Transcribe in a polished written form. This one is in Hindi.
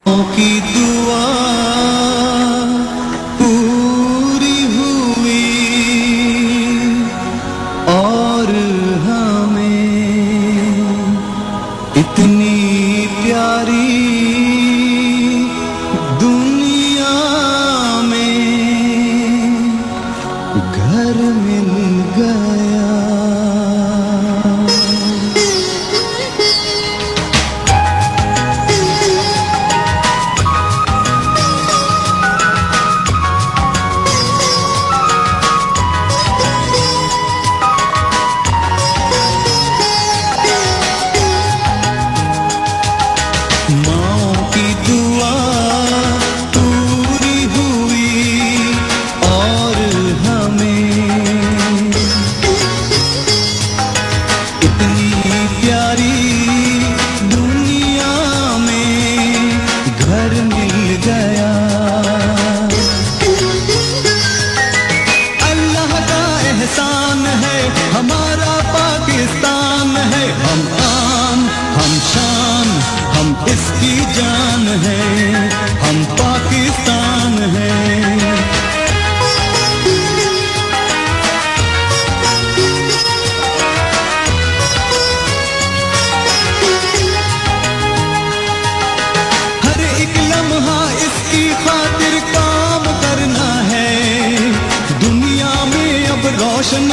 की दुआ पूरी हुई और हमें इतनी प्यारी दुनिया में घर मिल गया। हमारा पाकिस्तान है, हम आन, हम शान, हम इसकी जान है, हम पाकिस्तान है। हर एक लम्हा इसकी खातिर काम करना है, दुनिया में अब रोशन